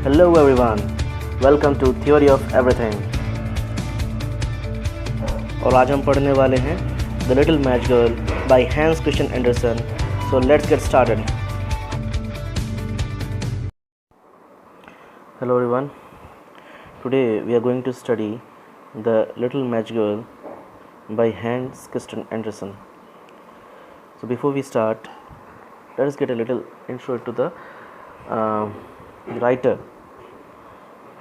Hello everyone, welcome to Theory of Everything। और आज हम पढ़ने वाले हैं The Little Match Girl by Hans Christian Andersen। So let's get started। Hello everyone, today we are going to study The Little Match Girl by Hans Christian Andersen। So before we start, let us get a little intro to the writer।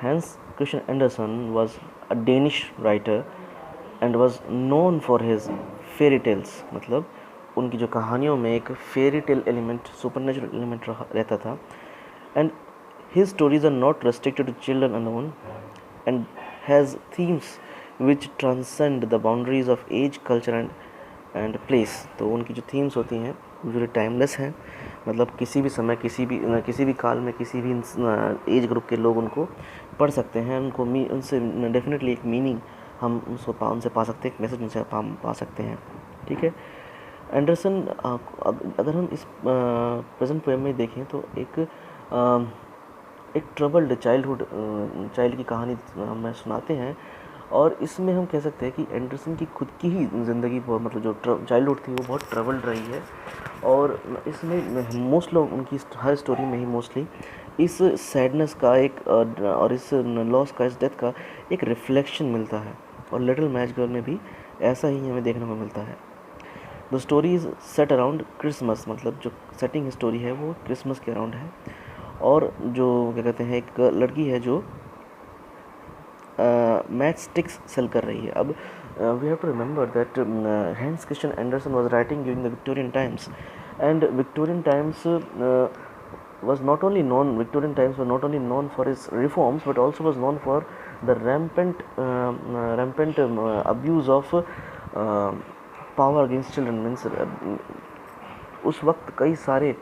Hans Christian Andersen was a Danish writer and was known for his fairy tales। मतलब उनकी जो कहानियों में एक fairy tale element, supernatural element रहता था। And his stories are not restricted to children alone and has themes which transcend the boundaries of age, culture and place। तो उनकी जो themes होती हैं यूजुअली टाइमलेस हैं, मतलब किसी भी समय, किसी भी काल में, किसी भी एज ग्रुप के लोग उनको पढ़ सकते हैं। उनसे डेफिनेटली एक मीनिंग हम उनसे पा सकते हैं, एक मैसेज उनसे पा सकते हैं। ठीक है। एंडरसन, अगर हम इस प्रेजेंट पोएम में देखें तो एक ट्रबल्ड चाइल्ड की कहानी हमें सुनाते हैं। और इसमें हम कह सकते हैं कि एंडरसन की खुद की ही ज़िंदगी, मतलब जो चाइल्डहुड थी वो बहुत ट्रबल्ड रही है। और इसमें मोस्ट लोग उनकी हर स्टोरी में ही मोस्टली इस सैडनेस का और इस लॉस का, इस डेथ का एक रिफ्लेक्शन मिलता है। और लिटिल मैच गर्ल में भी ऐसा ही हमें देखने को मिलता है। The story is set around Christmas, मतलब जो सेटिंग स्टोरी है वो क्रिसमस के अराउंड है। और जो क्या कहते हैं, एक लड़की है जो मैच स्टिक्स सेल कर रही है। अब we have to remember that Hans Christian Andersen was writing during the Victorian times, and Victorian times was not only known for his reforms but also was known for the rampant abuse of power against children। Means उस वक्त कई सारे,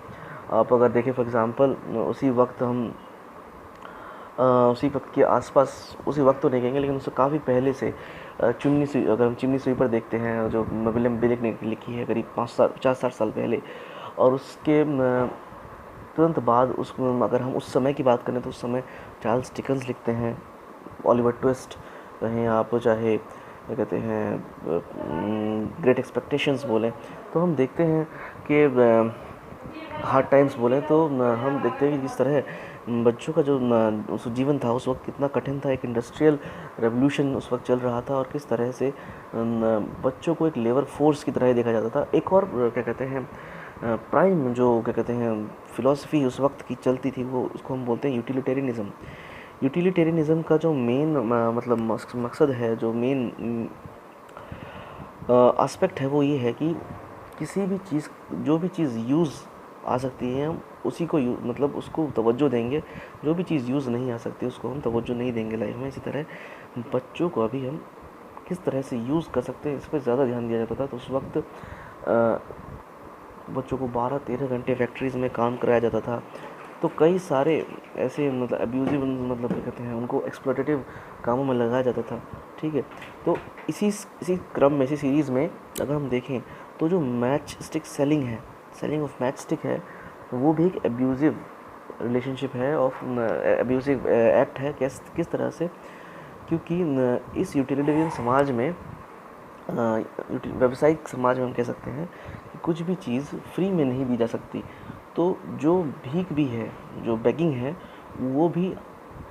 आप अगर देखें for example उसी वक्त के आसपास, उसी वक्त तो नहीं कहेंगे लेकिन उससे काफ़ी पहले से अगर हम चिमनी स्वीपर देखते हैं जो विलियम ब्लेक ने लिखी है करीब 50-60 साल पहले, और उसके तुरंत बाद अगर हम उस समय की बात करें तो उस समय चार्ल्स डिकेंस लिखते हैं, ओलिवर ट्विस्ट कहें आप, चाहे क्या कहते हैं ग्रेट एक्सपेक्टेशंस बोलें, तो हम देखते हैं कि हार्ड टाइम्स बोलें तो हम देखते हैं कि जिस तरह बच्चों का जो उस जीवन था उस वक्त कितना कठिन था। एक इंडस्ट्रियल रेवोल्यूशन उस वक्त चल रहा था और किस तरह से बच्चों को एक लेबर फोर्स की तरह ही देखा जाता था। एक और क्या कहते हैं प्राइम जो क्या कहते हैं फ़िलॉसफी उस वक्त की चलती थी, वो उसको हम बोलते हैं यूटिलिटेरियनिज़म। यूटिलिटेरियनिज़म का जो मेन मतलब मकसद है, जो मेन एस्पेक्ट है, वो ये है कि किसी भी चीज़, जो भी चीज़ यूज़ आ सकती है हम उसी को मतलब उसको तवज्जो देंगे। जो भी चीज़ यूज़ नहीं आ सकती उसको हम तवज्जो नहीं देंगे लाइफ में। इसी तरह बच्चों को अभी हम किस तरह से यूज़ कर सकते हैं इस पर ज़्यादा ध्यान दिया जाता था। तो उस वक्त बच्चों को 12-13 घंटे फैक्ट्रीज़ में काम कराया जाता था। तो कई सारे ऐसे मतलब अब्यूज़िव, मतलब क्या कहते हैं, उनको एक्सप्लॉयटेटिव कामों में लगाया जाता था। ठीक है। तो इसी क्रम में, इसी सीरीज़ में अगर हम देखें तो जो match stick selling of match stick है, वो भी एक अब्यूज़िव रिलेशनशिप है, ऑफ अब्यूज़िव एक्ट है। किस तरह से, क्योंकि इस यूटिलिटेरियन समाज में, व्यावसायिक समाज में हम कह सकते हैं कि कुछ भी चीज़ फ्री में नहीं दी जा सकती। तो जो भीख भी है, जो बेगिंग है, वो भी,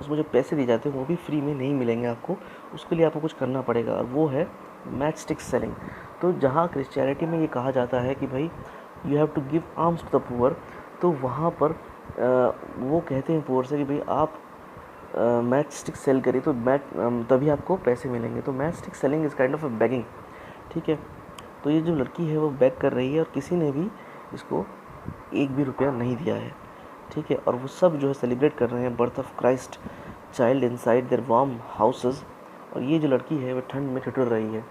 उसमें जो पैसे दिए जाते हैं वो भी फ्री में नहीं मिलेंगे आपको, उसके लिए आपको कुछ करना पड़ेगा, और वो है मैच स्टिक सेलिंग। तो जहाँ क्रिश्चियनिटी में ये कहा जाता है कि भाई you have to give arms to the poor, तो वहाँ पर वो कहते हैं पुअर से कि भाई आप मैच स्टिक सेल करिए तो तभी आपको पैसे मिलेंगे। तो match stick selling is kind of a begging. ठीक है। तो ये जो लड़की है वो बैक कर रही है और किसी ने भी इसको एक भी रुपया नहीं दिया है। ठीक है। और वो सब जो है सेलिब्रेट कर रहे हैं birth of Christ child inside their warm houses. और ये जो लड़की है वो ठंड में ठिठुर रही है।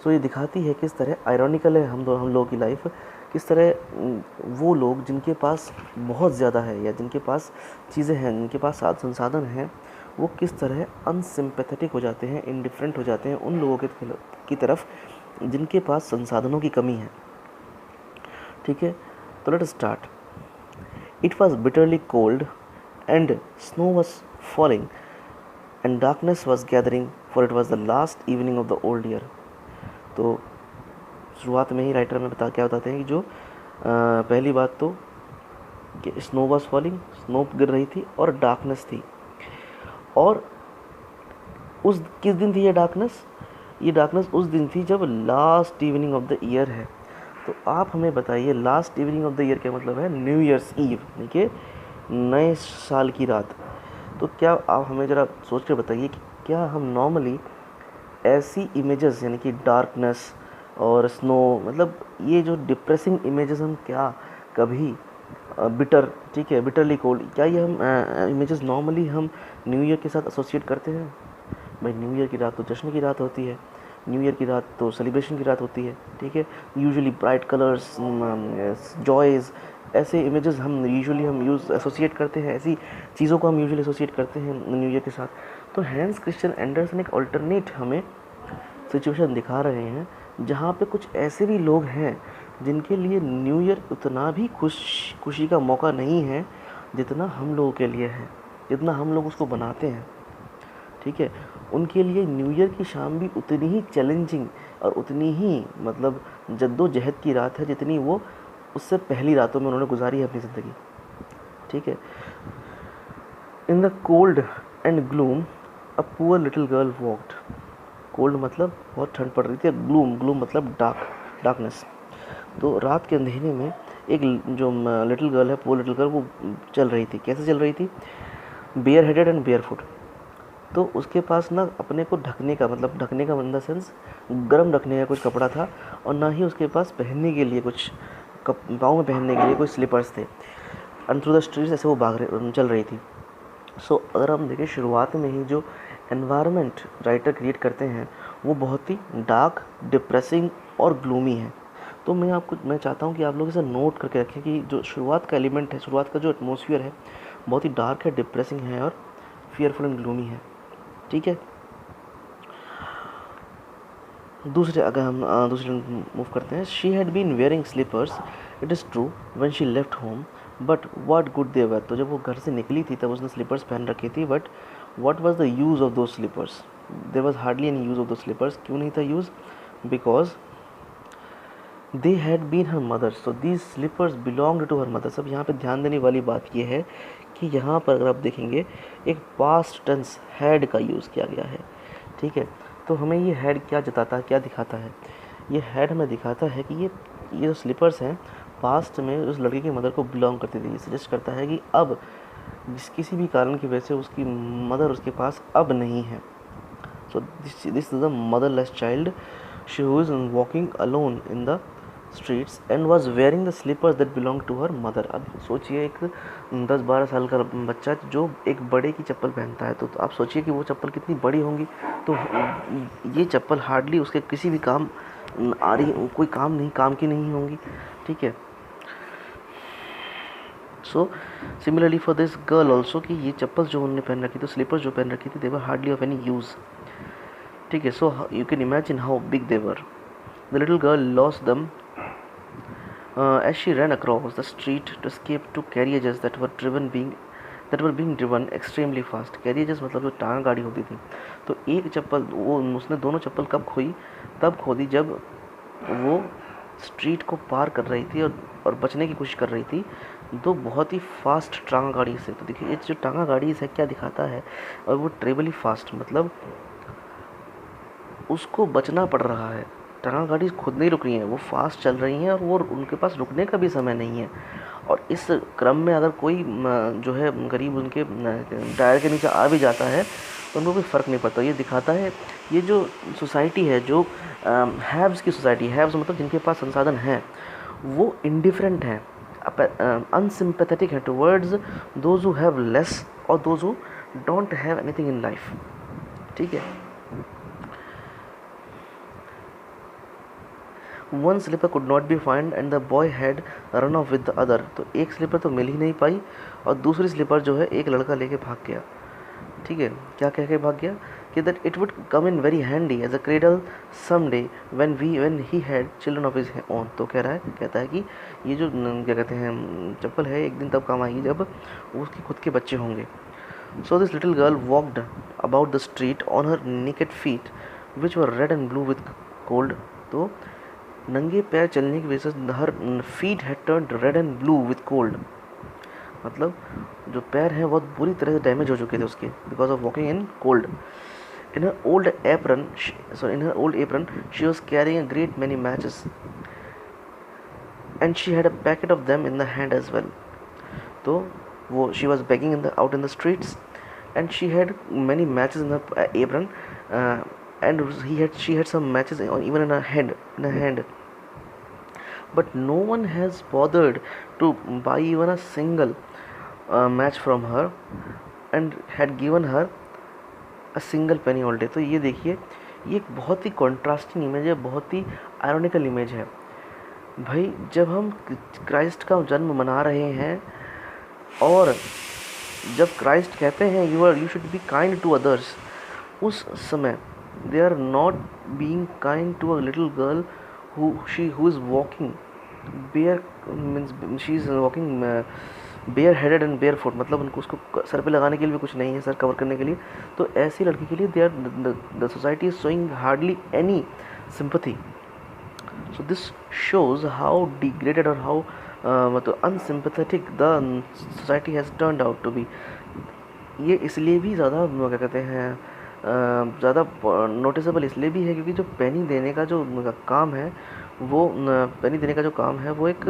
सो ये दिखाती है किस तरह आयरॉनिकल है हम लोगों की लाइफ, किस तरह वो लोग जिनके पास बहुत ज़्यादा है या जिनके पास चीज़ें हैं, जिनके पास संसाधन हैं, वो किस तरह अनसिम्पैथेटिक हो जाते हैं, इनडिफरेंट हो जाते हैं उन लोगों की तरफ जिनके पास संसाधनों की कमी है। ठीक है। तो let us start. It was bitterly cold and snow was falling and darkness was gathering, for it was the last evening of the old year. तो शुरुआत में ही राइटर में क्या बताते हैं कि जो पहली बात तो कि स्नो वॉज फॉलिंग, स्नो गिर रही थी और डार्कनेस थी। और उस किस दिन थी ये डार्कनेस? ये डार्कनेस उस दिन थी जब last evening of the year है। तो आप हमें बताइए last evening of the year क्या मतलब है? न्यू ईयर्स ईव, देखिए नए साल की रात। तो क्या आप हमें ज़रा सोच कर बताइए कि क्या हम नॉर्मली ऐसी इमेजेस यानी कि डार्कनेस और स्नो, मतलब ये जो डिप्रेसिंग इमेजेस हम क्या कभी बिटर, ठीक है, बिटरली कोल्ड, क्या ये हम इमेजेस नॉर्मली हम न्यू ईयर के साथ एसोसिएट करते हैं? भाई न्यू ईयर की रात तो जश्न की रात होती है, न्यू ईयर की रात तो सेलिब्रेशन की रात होती है, ठीक है। यूजुअली ब्राइट कलर्स, जॉयज़, ऐसे इमेजेस हम यूज़ एसोसिएट करते हैं, ऐसी चीज़ों को हम यूजुअली एसोसिएट करते हैं न्यू ईयर के साथ। तो हैंस क्रिश्चियन एंडरसन एक अल्टरनेट हमें सिचुएशन दिखा रहे हैं जहाँ पे कुछ ऐसे भी लोग हैं जिनके लिए न्यू ईयर उतना भी खुशी का मौका नहीं है जितना हम लोगों के लिए है, जितना हम लोग उसको बनाते हैं, ठीक है। उनके लिए न्यू ईयर की शाम भी उतनी ही चैलेंजिंग और उतनी ही मतलब जद्दोजहद की रात है जितनी वो उससे पहली रातों में उन्होंने गुजारी है अपनी ज़िंदगी, ठीक है। In the cold and gloom a poor little girl walked. Cold मतलब बहुत ठंड पड़ रही थी, ग्लूम मतलब डार्कनेस। तो रात के अंधेरे में एक जो लिटिल गर्ल है, पुअर लिटिल गर्ल, वो चल रही थी। कैसे चल रही थी? Bareheaded and barefoot. तो उसके पास ना अपने को ढकने का इन द सेंस गर्म रखने का कुछ कपड़ा था, और ना ही उसके पास पहनने के लिए कुछ पाँव में पहनने के लिए कुछ स्लीपर्स थे। एंड थ्रू द स्ट्रीट्स ऐसे वो चल रही थी। सो अगर हम देखें शुरुआत में ही जो एनवायरनमेंट राइटर क्रिएट करते हैं वो बहुत ही डार्क, डिप्रेसिंग और ग्लूमी है। तो मैं चाहता हूँ कि आप लोग इसे नोट करके रखें कि जो शुरुआत का एलिमेंट है, शुरुआत का जो एटमॉस्फेयर है बहुत ही डार्क है, डिप्रेसिंग है और फियरफुल एंड ग्लूमी है, ठीक है। अगर हम दूसरे मूव करते हैं। She had been wearing slippers, it is true, when she left home, but what good they were. तो जब वो घर से निकली थी तब उसने स्लीपर्स पहन रखी थी, but what was the use of those slippers? There was hardly any use of those slippers. क्यों नहीं था use? Because they had been her mother, so these slippers belonged to her mother. सब यहाँ पे ध्यान देने वाली बात यह है कि यहाँ पर अगर आप देखेंगे एक पास्ट टेंस हैड का यूज़ किया गया है, ठीक है। तो हमें ये हैड क्या जताता है, क्या दिखाता है? ये हैड हमें दिखाता है कि ये जो स्लीपर्स हैं पास्ट में उस लड़की की मदर को बिलोंग करती थी। ये सजेस्ट करता है कि अब किसी भी कारण की वजह से उसकी मदर उसके पास अब नहीं है। So this is a motherless child, she was walking alone in the streets and was wearing the slippers that belong to her mother. अब सोचिए एक 10-12 साल का बच्चा जो एक बड़े की चप्पल पहनता है, तो आप सोचिए कि वो चप्पल कितनी बड़ी होंगी। तो ये चप्पल हार्डली उसके किसी भी काम आ रही, कोई काम की नहीं होंगी, ठीक है। So similarly for this girl also, कि ये चप्पल जो उन्होंने पहन रखी थी, स्लीपर्स जो पहन रखी थी, they were hardly of any use, ठीक है। So you can imagine how big they were. The little girl lost them as she ran across the street to escape two carriages that were being driven extremely fast. carriages मतलब जो टांगा गाड़ी होती थी। तो एक चप्पल उसने दोनों चप्पल कब खोई? तब खो दी जब वो स्ट्रीट को पार कर रही थी और बचने की कोशिश कर रही थी दो बहुत ही फास्ट टांगा गाड़ी से। तो देखिए ये जो टांगा गाड़ी है क्या दिखाता है, और वो ट्रेवली फास्ट मतलब उसको बचना पड़ रहा है। टांगा गाड़ी खुद नहीं रुक रही है, वो फास्ट चल रही हैं और वो उनके पास रुकने का भी समय नहीं है। और इस क्रम में अगर कोई जो है गरीब उनके टायर के नीचे आ भी जाता है तो उनको कोई फ़र्क नहीं पड़ता। ये दिखाता है ये जो सोसाइटी है, जो हैव्स की सोसाइटी, हैव्स मतलब जिनके पास संसाधन हैं, वो इंडिफरेंट हैं, अनसिम्पैथेटिक है towards those who have less और those who don't have anything in life, ठीक है। One slipper could not be find and the boy had run off with the other. तो एक स्लीपर तो मिल ही नहीं पाई और दूसरी स्लीपर जो है एक लड़का लेके भाग गया, ठीक है। क्या कह के भाग गया कि that it would come in very handy as a cradle some day when he had children of his own. तो कहता है कि ये जो क्या कहते हैं चप्पल है एक दिन तब काम आएगी जब उसके खुद के बच्चे होंगे। So this little girl walked about the street on her naked feet, which were red and blue with cold. तो नंगे पैर चलने की वजह से her feet had turned red and blue with cold, मतलब जो पैर हैं बहुत बुरी तरह से डैमेज हो चुके थे उसके, because of walking in cold. In her old apron, she was carrying a great many matches, and she had a packet of them in the hand as well. तो वो she was begging out in the streets, and she had many matches in her apron, and she had some matches even in her hand. But no one has bothered to buy even a single match from her, and had given her a single Penney all day. तो ये देखिए, ये एक बहुत ही contrasting image है, बहुत ही ironical image है. भाई जब हम क्राइस्ट का जन्म मना रहे हैं और जब क्राइस्ट कहते हैं you should be kind to others, उस समय they are not being kind to a little girl who is walking bare, means she is walking bareheaded and barefoot, मतलब उनको उसको सर पे लगाने के लिए भी कुछ नहीं है, सर कवर करने के लिए. तो ऐसी लड़की के लिए the society is showing hardly any sympathy. So this shows how degraded और हाउ मतलब unsympathetic the society has turned out to be. ये इसलिए भी ज़्यादा क्या कहते हैं ज़्यादा नोटिसेबल इसलिए भी है क्योंकि जो पेनी देने का जो काम है वो पेनी देने का जो काम है वो एक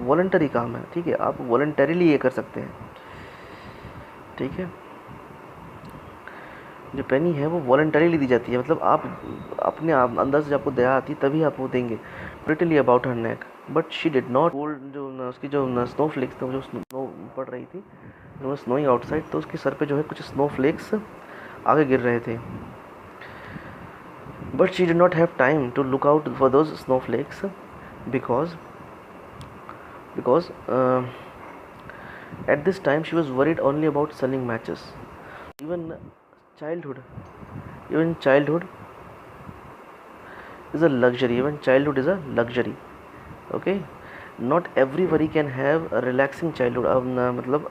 वॉलंटरी काम है. ठीक है, आप वॉलंटरीली ये कर सकते हैं. ठीक है, जो पेनी है वो वॉलंटरीली दी जाती है, मतलब आप अपने आप अंदर से आपको दया आती तभी आप वो देंगे. Prettily about her neck, but she did not hold. जो उसकी जो स्नो फ्लेक्स थे, जो स्नो पड़ रही थी, जो स्नोइंग आउटसाइड, तो उसके सर पे जो है कुछ स्नो फ्लेक्स आगे गिर रहे थे. But she did not have time to look out for those snowflakes because at this time she was worried only about selling matches. Even childhood is a luxury. Even childhood is a luxury. Okay, not everybody can have a relaxing childhood. मतलब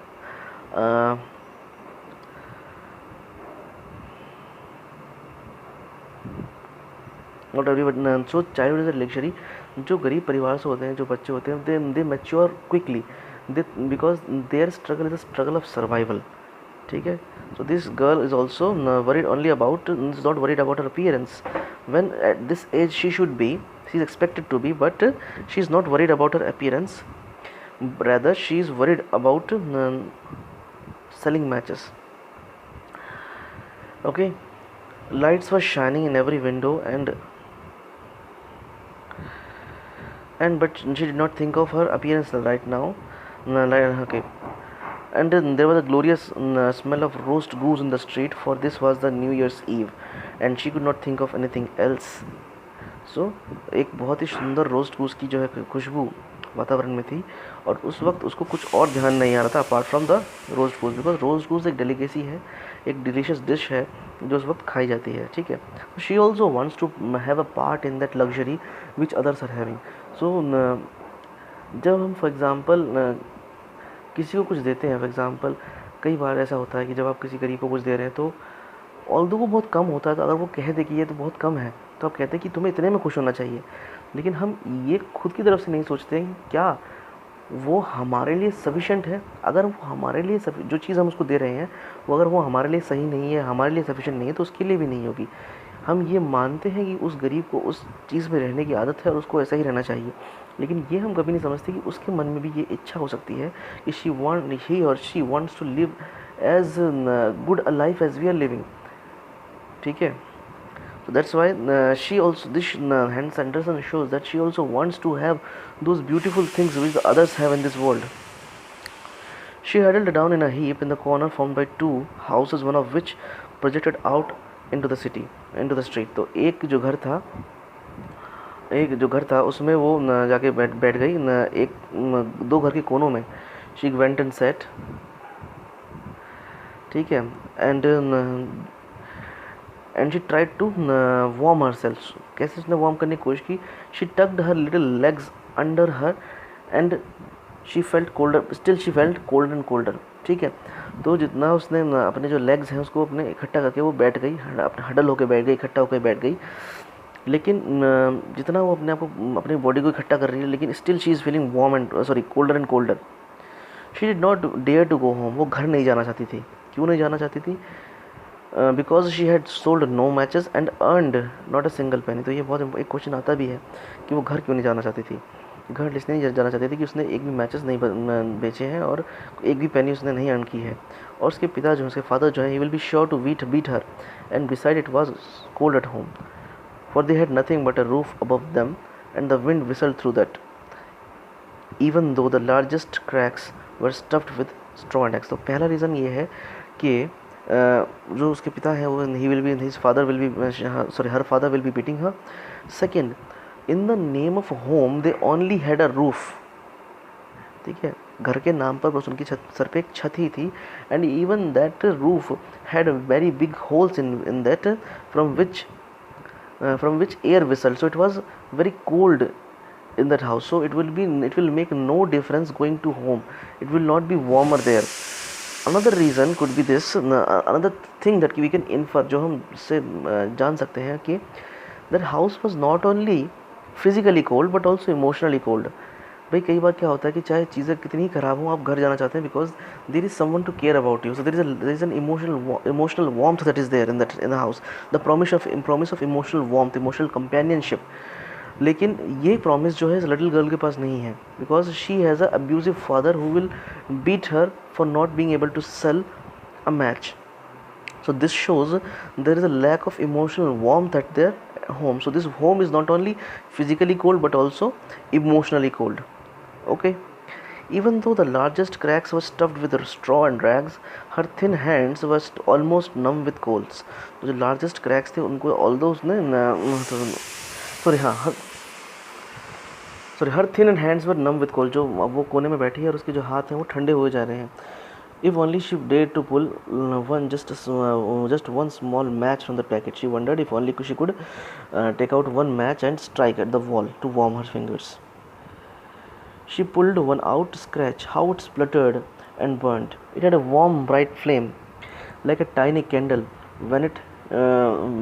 not everybody. So childhood is a luxury. जो गरीब परिवार से होते हैं, जो बच्चे होते हैं, they mature quickly, they because their struggle is a struggle of survival. ठीक है, so this girl is also worried only about, is not worried about her appearance. When at this age she should be, she is expected to be, but she is not worried about her appearance, rather she is worried about selling matches. Okay, lights were shining in every window but she did not think of her appearance right now. Okay, and there was a glorious smell of roast goose in the street, for this was the New Year's Eve and she could not think of anything else. So एक बहुत ही सुंदर roast goose की जो है खुशबू वातावरण में थी और उस वक्त उसको कुछ और ध्यान नहीं आ रहा था apart from the roast goose, because roast goose एक डेलिकेसी है, एक डिलीशियस डिश है जो उस वक्त खाई जाती है. ठीक है, she also wants to have a part in that luxury which others are having. So जब हम फॉर एग्ज़ाम्पल किसी को कुछ देते हैं, फॉर एग्ज़ाम्पल कई बार ऐसा होता है कि जब आप किसी गरीब को कुछ दे रहे हैं तो ऑल्दो वो बहुत कम होता है, तो अगर वो कह दे कि ये तो बहुत कम है तो आप कहते हैं कि तुम्हें इतने में खुश होना चाहिए. लेकिन हम ये खुद की तरफ से नहीं सोचते हैं क्या वो हमारे लिए सफिशेंट है. अगर वो हमारे लिए जो चीज़ हम उसको दे रहे हैं वो अगर वो हमारे लिए सही नहीं है, हमारे लिए सफिशेंट नहीं है, तो उसके लिए भी नहीं होगी. हम ये मानते हैं कि उस गरीब को उस चीज़ में रहने की आदत है और उसको ऐसा ही रहना चाहिए, लेकिन ये हम कभी नहीं समझते कि उसके मन में भी ये इच्छा हो सकती है कि ही और she wants to live as good a life as we are living. ठीक है, so that's why she also, this Hans Andersen shows that she also wants to have those beautiful things which the others have in this world. She huddled down in a heap in the corner formed by two houses, one of which projected out into the street. तो एक जो घर था उसमें वो जाके बैठ गई एक दो घर के कोनों में. She went and sat. ठीक है, and she tried to warm herself. कैसे उसने वार्म करने की कोशिश की? She tucked her little legs under her and she felt colder. Still she felt colder and colder. ठीक है, तो जितना उसने अपने जो लेग्स हैं उसको अपने इकट्ठा करके वो बैठ गई, अपने हडल होकर बैठ गई, इकट्ठा होकर बैठ गई। लेकिन जितना वो अपने आप को, अपनी बॉडी को इकट्ठा कर रही है, लेकिन still she is feeling warm and sorry colder and colder. She did not dare to go home. वो घर नहीं जाना चाहती थी। क्यों नहीं जाना चाहती थी? Because she had sold no matches and earned not a single penny. तो ये बहुत एक क्वेश्चन आता भी है कि वो घर क्यों नहीं जाना चाहती थी। घर इसलिए नहीं जाना चाहती थी कि उसने एक भी मैचेस नहीं बेचे हैं और एक भी पेनी उसने नहीं अर्न की है। और उसके पिता जो है, उसके फादर जो है, he will be sure to beat her and beside it was cold at home, for they had nothing but a roof above them, and the wind whistled through that, even though the largest cracks were stuffed with straw and eggs। तो पहला reason ये है कि जो उसके पिता है वो he will be his father will be sorry her father will be beating her। Second, in the name of home they only had a roof। ठीक है, घर के नाम पर बस उनकी सर पे एक छत ही थी। And even that roof had very big holes in that from which air whistled, so it was very cold in that house, so it will make no difference going to home, it will not be warmer there। another reason could be this, another thing that we can infer, जो हम से जान सकते हैं कि that house was not only physically cold but also emotionally cold। भाई कई बार क्या होता है कि चाहे चीज़ें कितनी ही ख़राब हो, आप घर जाना चाहते हैं because there is someone to care about you, so there is an emotional warmth that is there in the house, the promise of emotional warmth, emotional companionship. लेकिन ये प्रॉमिस जो है इस लिटिल गर्ल के पास नहीं है, because she has a abusive father who will beat her for not being able to sell a match. So this shows there is a lack of emotional warmth at their home. So this home is not only physically cold but also emotionally cold. Okay. Even though the largest cracks were stuffed with straw and rags, her thin hands were almost numb with colds। तो जो largest cracks थे उनको although उसने her thin hands were numb with cold, जो अब वो कोने में बैठी है और उसके जो हाथ हैं वो ठंडे हुए जा रहे हैं। If only she dared to pull just one small match from the packet, she wondered if only she could take out one match and strike at the wall to warm her fingers। She pulled one out, scratch how it spluttered and burned। It had a warm, bright flame, like a tiny candle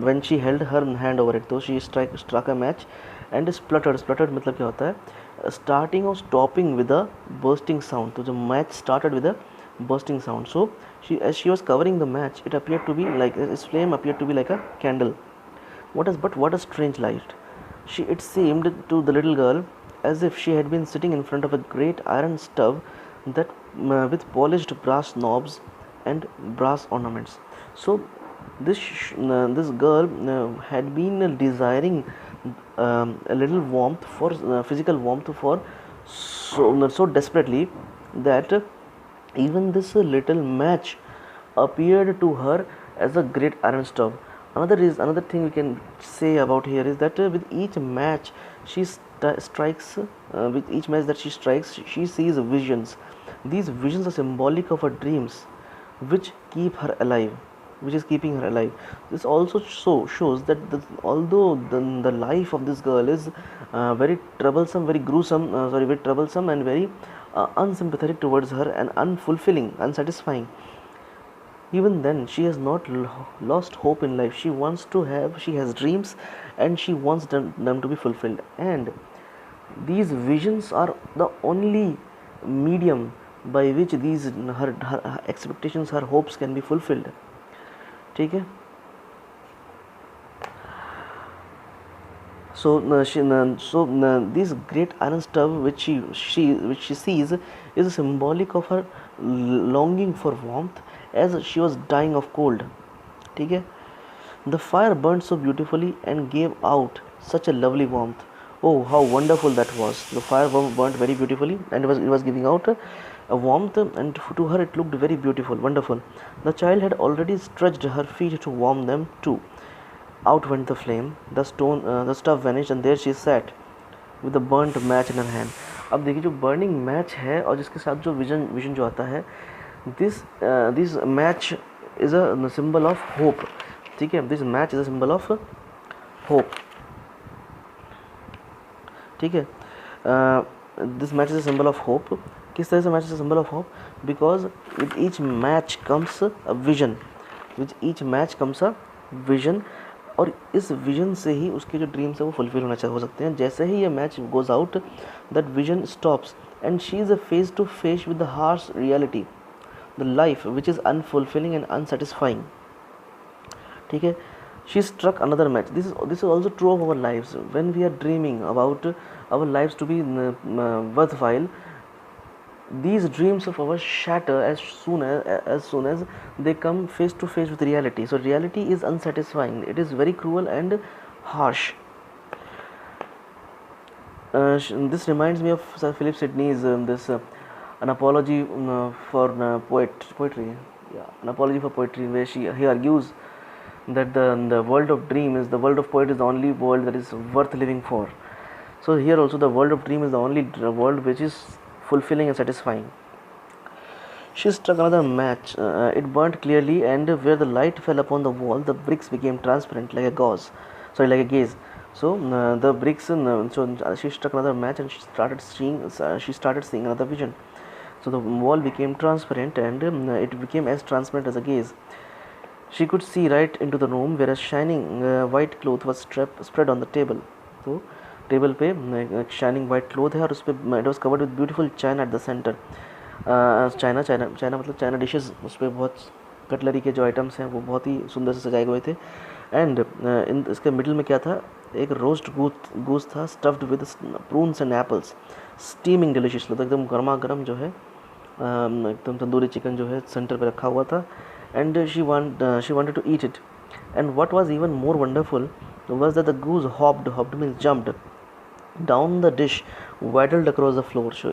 when she held her hand over it। So she struck a match and spluttered। Spluttered मतलब क्या होता है? Starting or stopping with a bursting sound। तो जो match started with a bursting sound, so as she was covering the match, it appeared to be like its flame appeared to be like a candle। What a strange light! It seemed to the little girl as if she had been sitting in front of a great iron stove that with polished brass knobs and brass ornaments। So this girl had been desiring a little warmth for physical warmth for so desperately that even this little match appeared to her as a great iron stove। Another thing we can say about here is that with each match she strikes, she sees visions। These visions are symbolic of her dreams, which keep her alive, which is keeping her alive। This also shows that although the life of this girl is very troublesome, very troublesome and very unsympathetic towards her and unfulfilling, unsatisfying, even then she has not lost hope in life। She has dreams and she wants them to be fulfilled, and these visions are the only medium by which her expectations, her hopes can be fulfilled। ठीक है। So this great iron stove which she sees is symbolic of her longing for warmth as she was dying of cold। ठीक है। The fire burned so beautifully and gave out such a lovely warmth। Oh, how wonderful that was! The fire burnt very beautifully and it was giving out a warmth, and to her it looked very beautiful, wonderful। The child had already stretched her feet to warm them too। Out went the flame, the stuff vanished, and there she sat with the burnt match in her hand। अब देखिए जो burning match है और जिसके साथ जो vision जो आता है, this match is a symbol of hope। ठीक है, this match is a symbol of hope। ठीक है, this match is a symbol of hope किस तरह से match is a symbol of hope? Because with each match comes a vision, with each match comes a vision, और इस vision से ही उसके जो ड्रीम्स है वो फुलफिल होना हो सकते हैं. जैसे ही ये match goes out, that vision stops and she is a face to face with the harsh reality, the life which is unfulfilling and unsatisfying. ठीक है. She struck another match. This is also true of our lives. When we are dreaming about our lives to be worthwhile, these dreams of ours shatter as soon as they come face to face with reality. So reality is unsatisfying. It is very cruel and harsh. This reminds me of Sir Philip Sidney's this an apology for poetry. Yeah, an apology for poetry, where he argues that the world of dream is the world of poet is the only world that is worth living for. So here also the world of dream is the only world which is fulfilling and satisfying. She struck another match. It burnt clearly, and where the light fell upon the wall, the bricks became transparent like a gauze. Sorry, like a gaze. So the bricks. So she struck another match, and she started seeing. She started seeing another vision. So the wall became transparent, and it became as transparent as a gaze. She could see right into the room where a shining white cloth was spread on the table. तो table पे shining white cloth है और उस पर it was covered with beautiful China at the centre. China China China मतलब China dishes, उस पर बहुत कटलरी के जो आइटम्स हैं वो बहुत ही सुंदर से सजाए हुए थे. एंड इन इसके मिडिल में क्या था, एक रोस्ट गूस था stuffed with prunes and apples, steaming deliciously. तो एकदम गर्मा गर्म जो है एकदम तंदूरी चिकन जो है सेंटर पे रखा हुआ था. And she wanted to eat it. And what was even more wonderful was that the goose hopped means jumped down the dish, waddled across the floor. So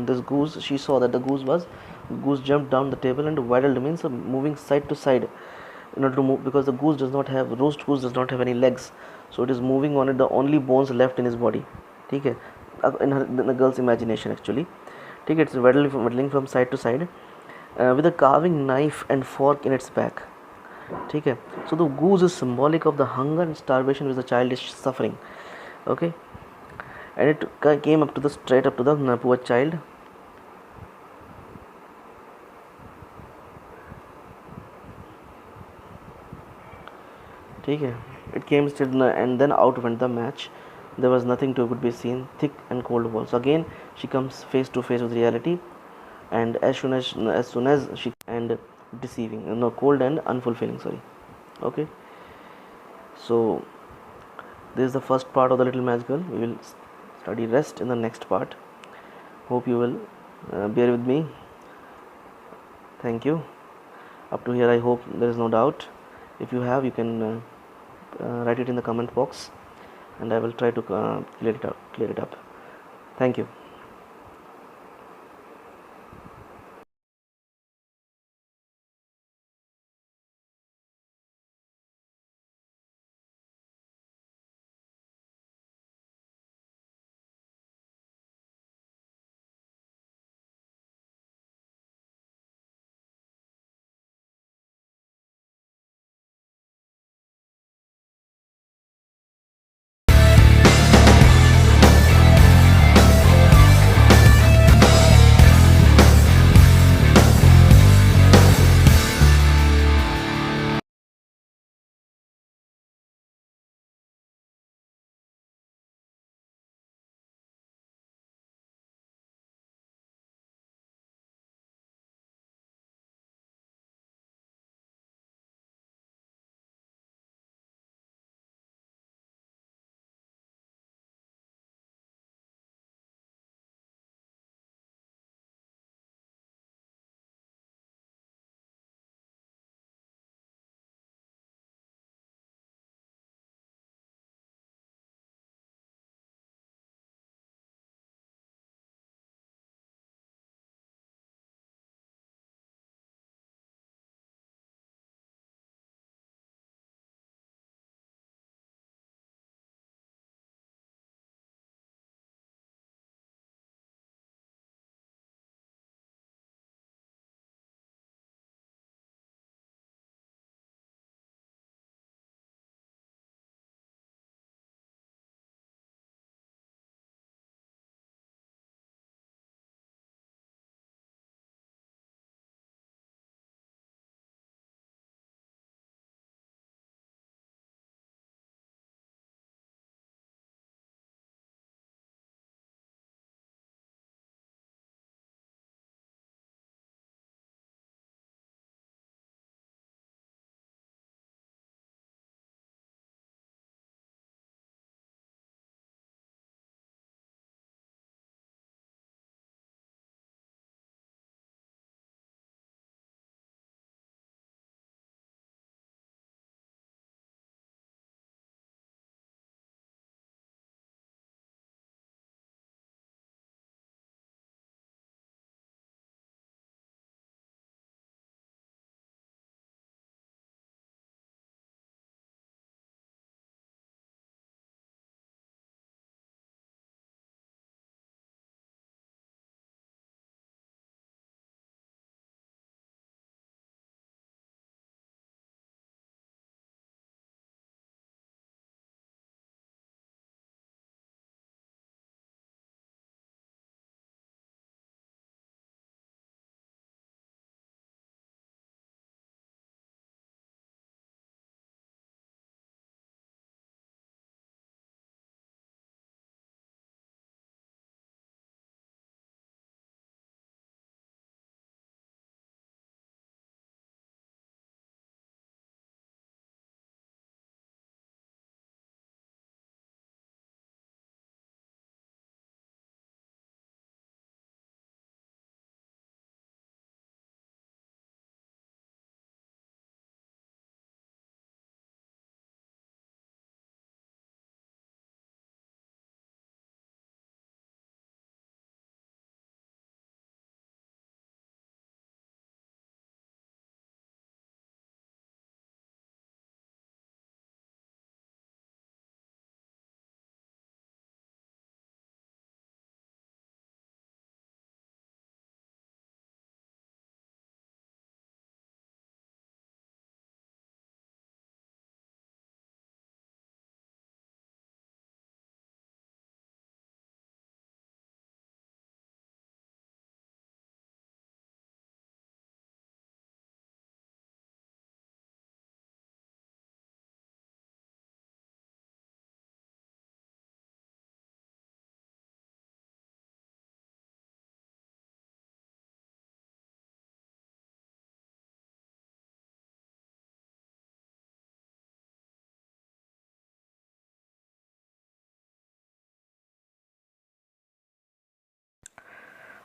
this goose, she saw that the goose jumped down the table, and waddled means moving side to side in order to move, because the roast goose does not have any legs, so it is moving on it, the only bones left in his body. ठीक है, in the girl's imagination actually. ठीक है, it's waddling from side to side with a carving knife and fork in its back. ठीक है. So the goose is symbolic of the hunger and starvation which the child is suffering. Okay, and it came straight up to the poor child. ठीक है. It came straight, and then out went the match. There was nothing to could be seen, thick and cold walls. Again she comes face to face with reality, and as soon as she and deceiving, no, cold and unfulfilling, sorry. Okay, so this is the first part of the Little Match Girl. We will study rest in the next part. Hope you will bear with me. Thank you. Up to here I hope there is no doubt. If you have, you can write it in the comment box, and I will try to clear it up. Thank you.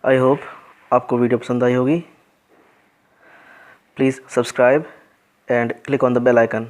I hope आपको video पसंद आई होगी। Please subscribe and click on the bell icon.